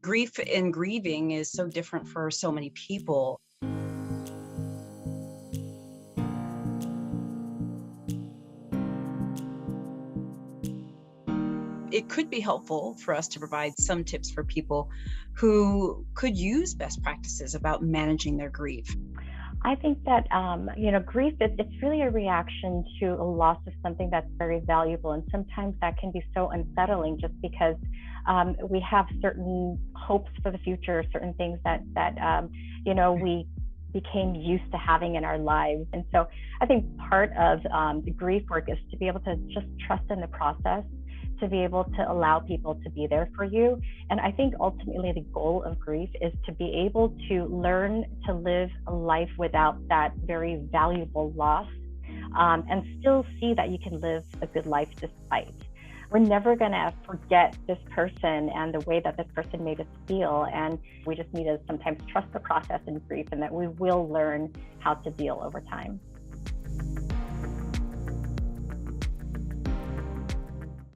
Grief and grieving is so different for so many people. It could be helpful for us to provide some tips for people who could use best practices about managing their grief. I think that grief it's really a reaction to a loss of something that's very valuable, and sometimes that can be so unsettling just because we have certain hopes for the future, certain things that we became used to having in our lives. And so I think part of the grief work is to be able to just trust in the process, to be able to allow people to be there for you. And I think ultimately the goal of grief is to be able to learn to live a life without that very valuable loss, and still see that you can live a good life despite. We're never going to forget this person and the way that this person made us feel. And we just need to sometimes trust the process in grief, and that we will learn how to deal over time.